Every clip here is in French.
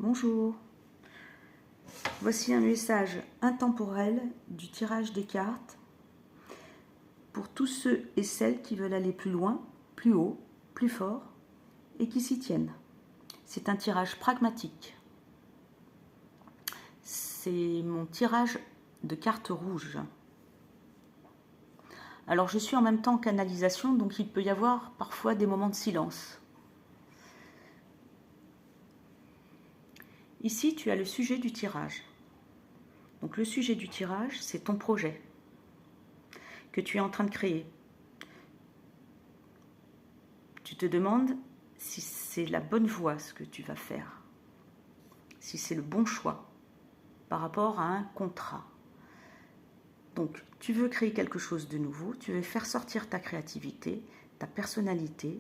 Bonjour, voici un message intemporel du tirage des cartes pour tous ceux et celles qui veulent aller plus loin, plus haut, plus fort et qui s'y tiennent. C'est un tirage pragmatique. C'est mon tirage de cartes rouges. Alors je suis en même temps en canalisation, donc il peut y avoir parfois des moments de silence. Ici, tu as le sujet du tirage. Donc le sujet du tirage, c'est ton projet que tu es en train de créer. Tu te demandes si c'est la bonne voie ce que tu vas faire, si c'est le bon choix par rapport à un contrat. Donc tu veux créer quelque chose de nouveau, tu veux faire sortir ta créativité, ta personnalité,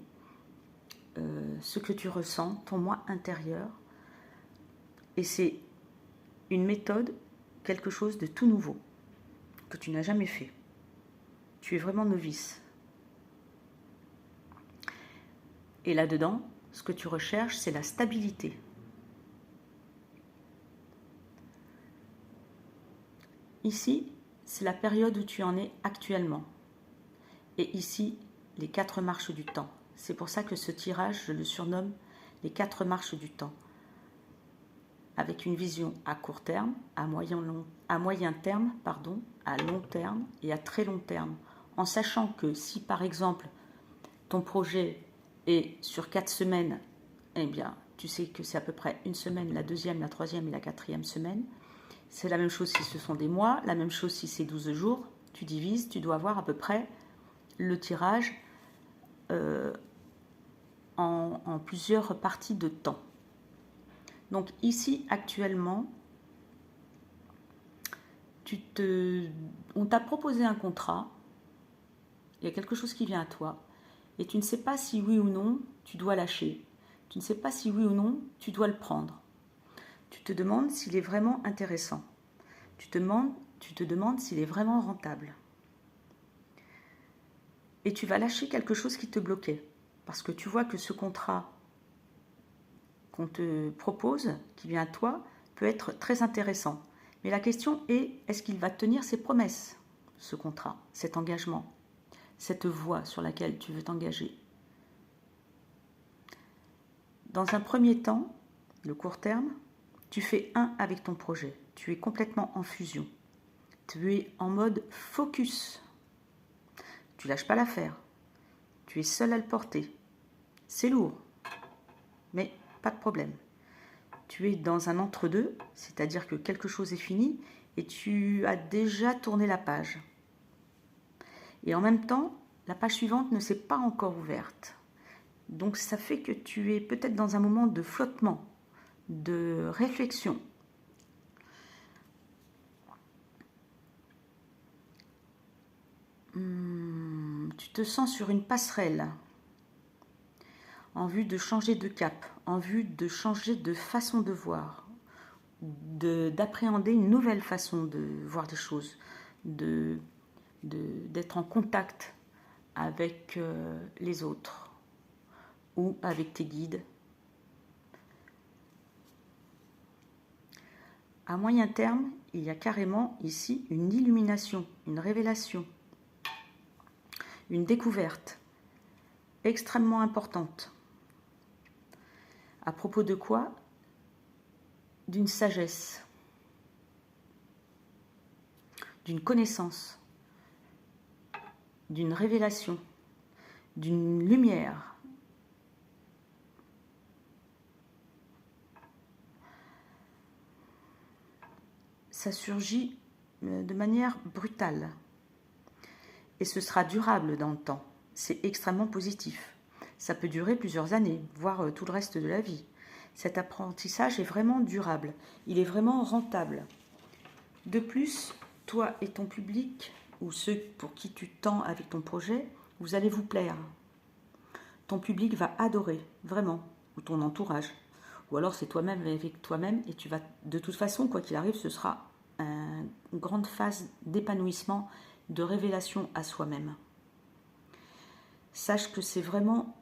ce que tu ressens, ton moi intérieur. Et c'est une méthode, quelque chose de tout nouveau, que tu n'as jamais fait. Tu es vraiment novice. Et là-dedans, ce que tu recherches, c'est la stabilité. Ici, c'est la période où tu en es actuellement. Et ici, les 4 marches du temps. C'est pour ça que ce tirage, je le surnomme les 4 marches du temps. Avec une vision à court terme, à moyen terme, à long terme et à très long terme. En sachant que si par exemple ton projet est sur 4 semaines, eh bien tu sais que c'est à peu près une semaine, la deuxième, la troisième et la quatrième semaine. C'est la même chose si ce sont des mois, la même chose si c'est 12 jours. Tu divises, tu dois avoir à peu près le tirage en plusieurs parties de temps. Donc ici, actuellement, on t'a proposé un contrat, il y a quelque chose qui vient à toi, et tu ne sais pas si oui ou non tu dois lâcher. Tu ne sais pas si oui ou non tu dois le prendre. Tu te demandes s'il est vraiment intéressant. Tu te demandes s'il est vraiment rentable. Et tu vas lâcher quelque chose qui te bloquait. Parce que tu vois que ce contrat qu'on te propose, qui vient à toi, peut être très intéressant. Mais la question est, est-ce qu'il va tenir ses promesses, ce contrat, cet engagement, cette voie sur laquelle tu veux t'engager? Dans un premier temps, le court terme, tu fais un avec ton projet. Tu es complètement en fusion. Tu es en mode focus. Tu lâches pas l'affaire. Tu es seul à le porter. C'est lourd, mais pas de problème. Tu es dans un entre-deux, c'est-à-dire que quelque chose est fini et tu as déjà tourné la page. Et en même temps, la page suivante ne s'est pas encore ouverte. Donc ça fait que tu es peut-être dans un moment de flottement, de réflexion. Tu te sens sur une passerelle, en vue de changer de cap, en vue de changer de façon de voir, d'appréhender une nouvelle façon de voir des choses, d'être en contact avec les autres ou avec tes guides. À moyen terme, il y a carrément ici une illumination, une révélation, une découverte extrêmement importante. À propos de quoi? D'une sagesse, d'une connaissance, d'une révélation, d'une lumière. Ça surgit de manière brutale et ce sera durable dans le temps. C'est extrêmement positif. Ça peut durer plusieurs années, voire tout le reste de la vie. Cet apprentissage est vraiment durable, il est vraiment rentable. De plus, toi et ton public, ou ceux pour qui tu tends avec ton projet, vous allez vous plaire. Ton public va adorer, vraiment, ou ton entourage. Ou alors c'est toi-même avec toi-même et tu vas, de toute façon, quoi qu'il arrive, ce sera une grande phase d'épanouissement, de révélation à soi-même. Sache que c'est vraiment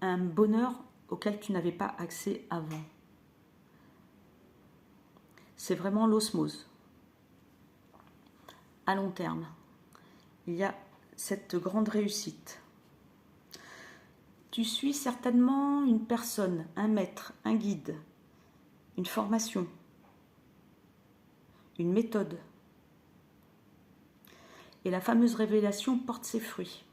un bonheur auquel tu n'avais pas accès avant. C'est vraiment l'osmose. À long terme, il y a cette grande réussite. Tu suis certainement une personne, un maître, un guide, une formation, une méthode. Et la fameuse révélation porte ses fruits.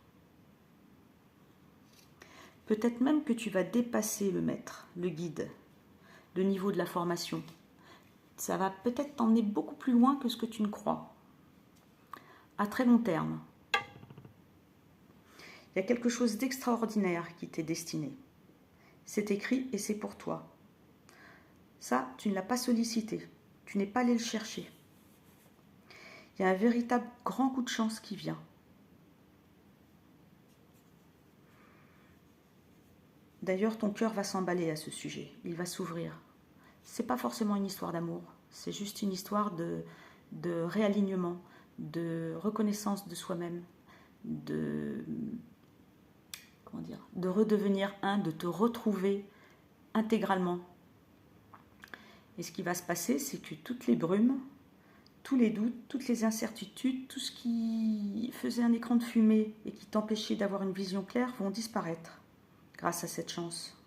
Peut-être même que tu vas dépasser le maître, le guide, le niveau de la formation. Ça va peut-être t'emmener beaucoup plus loin que ce que tu ne crois. À très long terme. Il y a quelque chose d'extraordinaire qui t'est destiné. C'est écrit et c'est pour toi. Ça, tu ne l'as pas sollicité. Tu n'es pas allé le chercher. Il y a un véritable grand coup de chance qui vient. D'ailleurs, ton cœur va s'emballer à ce sujet. Il va s'ouvrir. C'est pas forcément une histoire d'amour. C'est juste une histoire de réalignement, de reconnaissance de soi-même, de redevenir un, de te retrouver intégralement. Et ce qui va se passer, c'est que toutes les brumes, tous les doutes, toutes les incertitudes, tout ce qui faisait un écran de fumée et qui t'empêchait d'avoir une vision claire vont disparaître grâce à cette chance.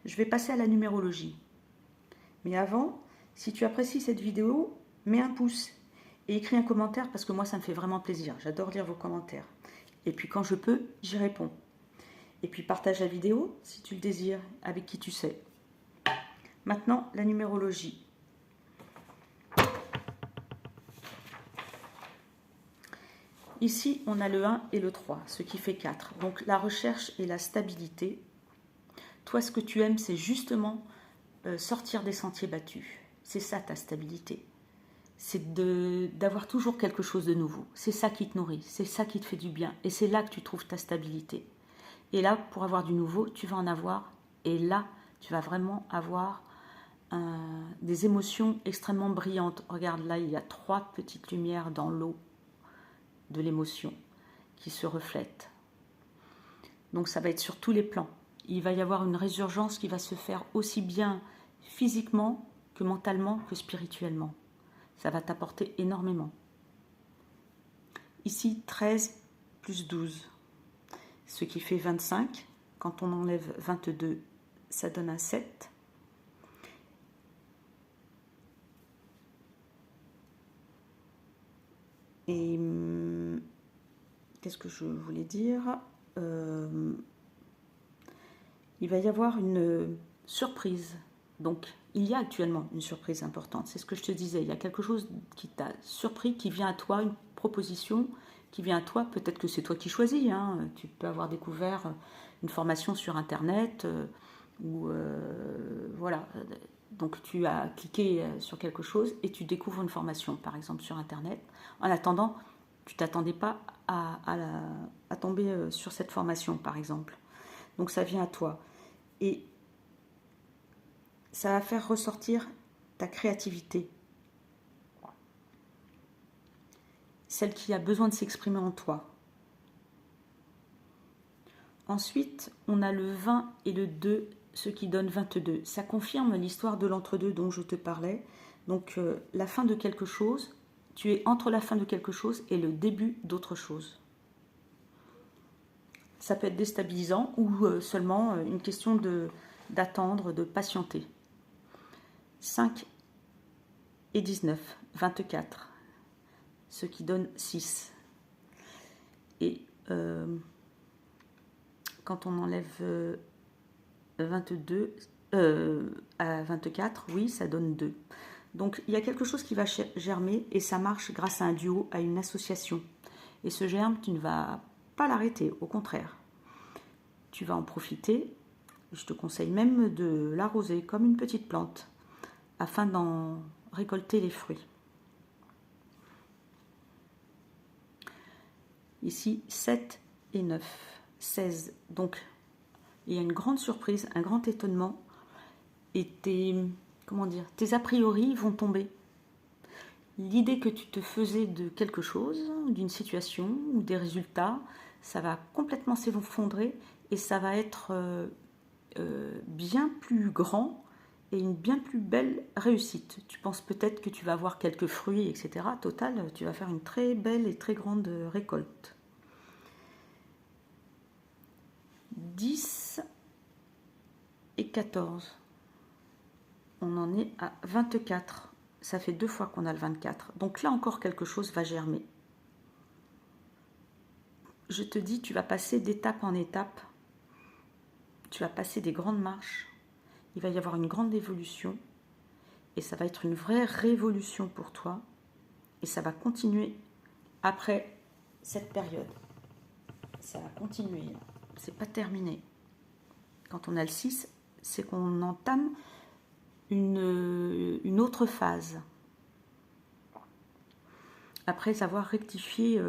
Je vais passer à la numérologie. Mais avant, si tu apprécies cette vidéo, mets un pouce et écris un commentaire parce que moi, ça me fait vraiment plaisir. J'adore lire vos commentaires. Et puis quand je peux, j'y réponds. Et puis partage la vidéo, si tu le désires, avec qui tu sais. Maintenant, la numérologie. Ici, on a le 1 et le 3, ce qui fait 4. Donc la recherche et la stabilité. Toi, ce que tu aimes, c'est justement sortir des sentiers battus. C'est ça ta stabilité. C'est d'avoir toujours quelque chose de nouveau. C'est ça qui te nourrit, c'est ça qui te fait du bien. Et c'est là que tu trouves ta stabilité. Et là, pour avoir du nouveau, tu vas en avoir. Et là, tu vas vraiment avoir des émotions extrêmement brillantes. Regarde, là, il y a 3 petites lumières dans l'eau de l'émotion qui se reflètent. Donc ça va être sur tous les plans. Il va y avoir une résurgence qui va se faire aussi bien physiquement que mentalement que spirituellement. Ça va t'apporter énormément. Ici, 13 plus 12, ce qui fait 25. Quand on enlève 22, ça donne un 7. Et qu'est-ce que je voulais dire ? Il va y avoir une surprise. Donc, il y a actuellement une surprise importante. C'est ce que je te disais. Il y a quelque chose qui t'a surpris, qui vient à toi, une proposition qui vient à toi. Peut-être que c'est toi qui choisis. Hein. Tu peux avoir découvert une formation sur Internet ou voilà. Donc, tu as cliqué sur quelque chose et tu découvres une formation, par exemple, sur Internet. En attendant, tu ne t'attendais pas à tomber sur cette formation, par exemple. Donc, ça vient à toi. Et ça va faire ressortir ta créativité. Celle qui a besoin de s'exprimer en toi. Ensuite, on a le 20 et le 2, ce qui donne 22. Ça confirme l'histoire de l'entre-deux dont je te parlais. Donc, la fin de quelque chose, tu es entre la fin de quelque chose et le début d'autre chose. Ça peut être déstabilisant ou seulement une question d'attendre, de patienter. 5 et 19, 24, ce qui donne 6. Et quand on enlève 22 à 24, oui, ça donne 2. Donc il y a quelque chose qui va germer et ça marche grâce à un duo, à une association. Et ce germe, tu ne vas pas l'arrêter, au contraire. Tu vas en profiter. Je te conseille même de l'arroser comme une petite plante afin d'en récolter les fruits. Ici, 7 et 9, 16. Donc, il y a une grande surprise, un grand étonnement. Et tes a priori vont tomber. L'idée que tu te faisais de quelque chose, d'une situation ou des résultats, ça va complètement s'effondrer et ça va être bien plus grand et une bien plus belle réussite. Tu penses peut-être que tu vas avoir quelques fruits, etc. Total, tu vas faire une très belle et très grande récolte. 10 et 14. On en est à 24. Ça fait 2 fois qu'on a le 24. Donc là encore, quelque chose va germer. Je te dis, tu vas passer d'étape en étape. Tu vas passer des grandes marches. Il va y avoir une grande évolution. Et ça va être une vraie révolution pour toi. Et ça va continuer après cette période. Ça va continuer. C'est pas terminé. Quand on a le 6, c'est qu'on entame une autre phase. Après avoir rectifié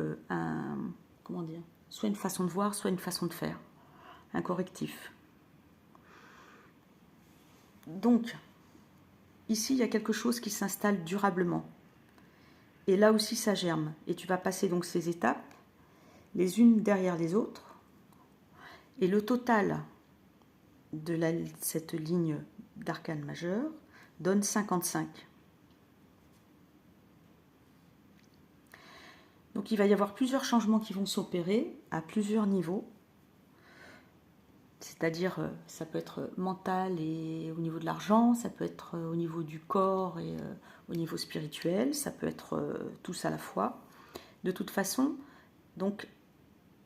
soit une façon de voir, soit une façon de faire. Un correctif. Donc, ici, il y a quelque chose qui s'installe durablement. Et là aussi, ça germe. Et tu vas passer donc ces étapes, les unes derrière les autres. Et le total de cette ligne d'arcane majeur donne 55. Donc il va y avoir plusieurs changements qui vont s'opérer à plusieurs niveaux. C'est-à-dire, ça peut être mental et au niveau de l'argent, ça peut être au niveau du corps et au niveau spirituel, ça peut être tous à la fois. De toute façon, donc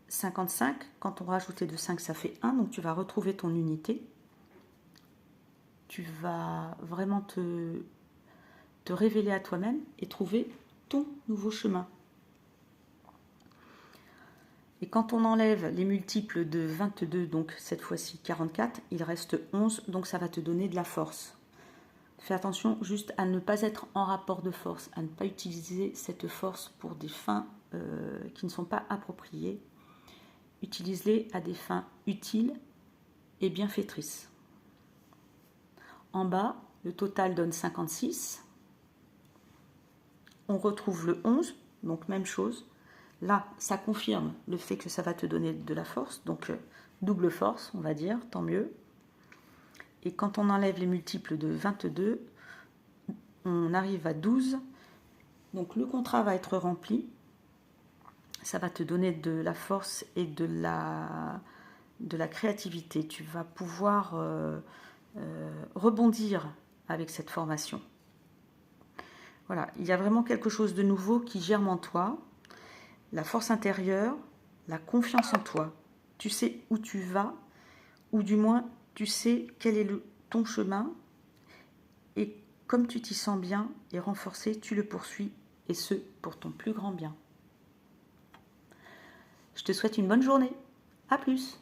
55, quand on rajoute les 2 5, ça fait 1, donc tu vas retrouver ton unité. Tu vas vraiment te révéler à toi-même et trouver ton nouveau chemin. Et quand on enlève les multiples de 22, donc cette fois-ci 44, il reste 11, donc ça va te donner de la force. Fais attention juste à ne pas être en rapport de force, à ne pas utiliser cette force pour des fins qui ne sont pas appropriées. Utilise-les à des fins utiles et bienfaitrices. En bas, le total donne 56. On retrouve le 11, donc même chose. Là, ça confirme le fait que ça va te donner de la force, donc double force, on va dire, tant mieux. Et quand on enlève les multiples de 22, on arrive à 12. Donc le contrat va être rempli. Ça va te donner de la force et de la créativité. Tu vas pouvoir rebondir avec cette formation. Voilà, il y a vraiment quelque chose de nouveau qui germe en toi. La force intérieure, la confiance en toi. Tu sais où tu vas, ou du moins tu sais quel est ton chemin, et comme tu t'y sens bien et renforcé, tu le poursuis, et ce, pour ton plus grand bien. Je te souhaite une bonne journée. À plus.